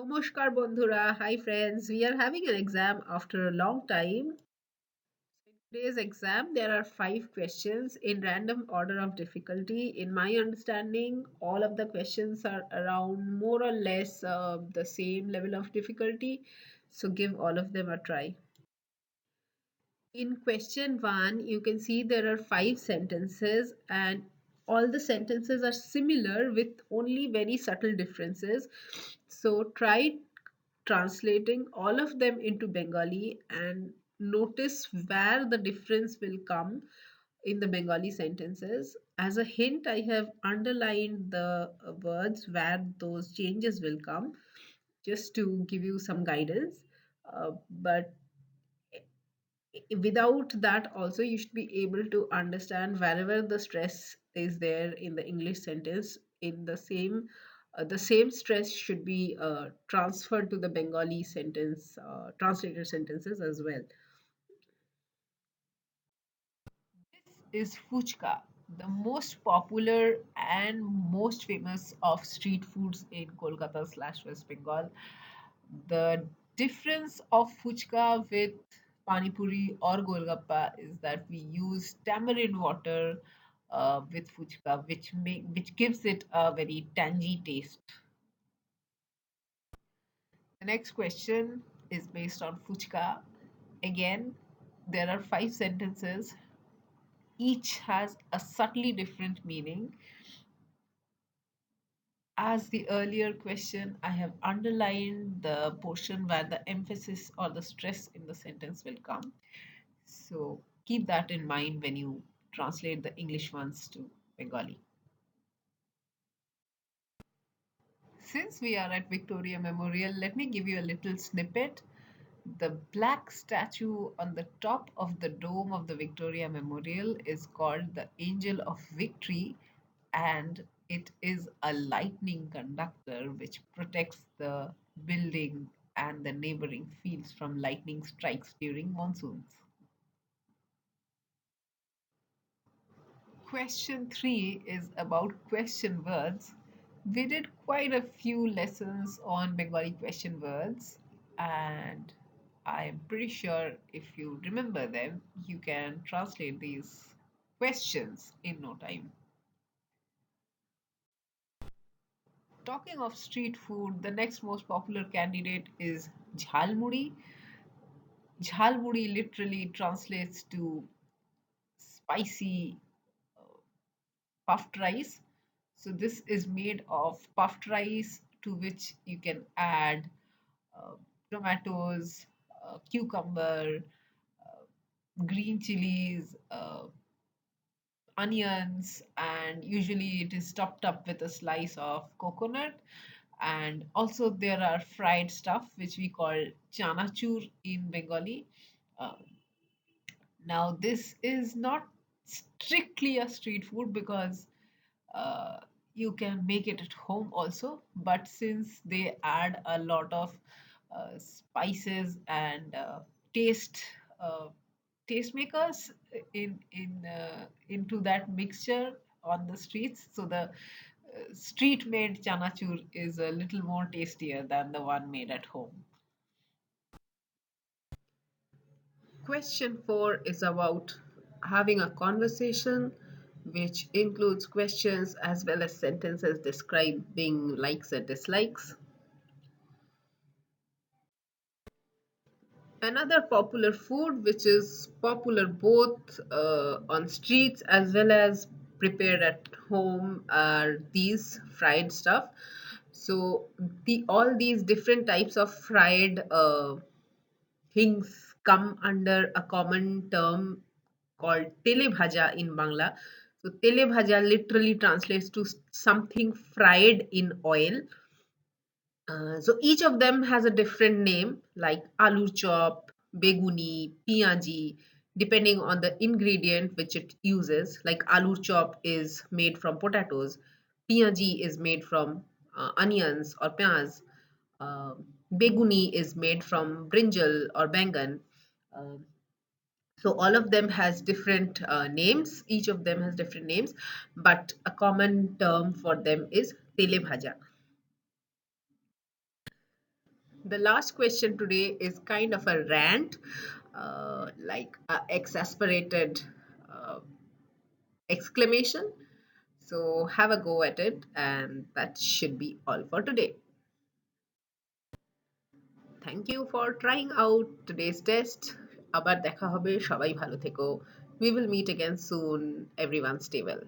Namaskar bondhura. Hi friends. We are having an exam after a long time. In today's exam, there are five questions in random order of difficulty. In my understanding, all of the questions are around more or less the same level of difficulty. So give all of them a try. In question one, you can see there are five sentences, and all the sentences are similar with only very subtle differences. So try translating all of them into Bengali and notice where the difference will come in the Bengali sentences. As a hint, I have underlined the words where those changes will come just to give you some guidance. But without that also you should be able to understand wherever the stress is there in the English sentence in the same stress should be transferred to the Bengali sentence translated sentences as well. Is Phuchka, the most popular and most famous of street foods in Kolkata slash West Bengal. The difference of Phuchka with Pani Puri or Golgappa is that we use tamarind water with Phuchka, which gives it a very tangy taste. The next question is based on Phuchka. Again, there are five sentences. Each has a subtly different meaning. As the earlier question, I have underlined the portion where the emphasis or the stress in the sentence will come. So keep that in mind when you translate the English ones to Bengali. Since we are at Victoria Memorial, let me give you a little snippet. The black statue on the top of the dome of the Victoria Memorial is called the Angel of Victory, and it is a lightning conductor which protects the building and the neighboring fields from lightning strikes during monsoons. Question 3 is about question words. We did quite a few lessons on Bengali question words, and I'm pretty sure if you remember them, you can translate these questions in no time. Talking of street food, the next most popular candidate is Jhaal Muri. Jhaal Muri literally translates to spicy puffed rice. So this is made of puffed rice to which you can add uh, tomatoes, cucumber, green chilies, onions, and usually it is topped up with a slice of coconut. And also there are fried stuff which we call chanachur in Bengali. Uh, Now this is not strictly a street food because uh, you can make it at home also, but since they add a lot of spices and taste uh, taste makers into that mixture on the streets, so the street made chanachur is a little more tastier than the one made at home. Question 4 is about having a conversation, which includes questions as well as sentences describing likes and dislikes. Another popular food, which is popular both on streets as well as prepared at home, are these fried stuff. So the all these different types of fried things come under a common term called Telebhaja in Bangla. So Telebhaja literally translates to something fried in oil. So each of them has a different name like aloo chop, beguni, piyaji, depending on the ingredient which it uses. Like aloo chop is made from potatoes, piyaji is made from onions or pyaz, uh, beguni is made from brinjal or bangan. Um so all of them has different names. Each of them has different names, but a common term for them is tele bhaja. The last question today is kind of a rant, like a exasperated uh, exclamation. So have a go at it, and that should be all for today. Thank you for trying out today's test. আবার দেখা হবে, সবাই ভালো থেকো. We will meet again soon. Everyone stay well.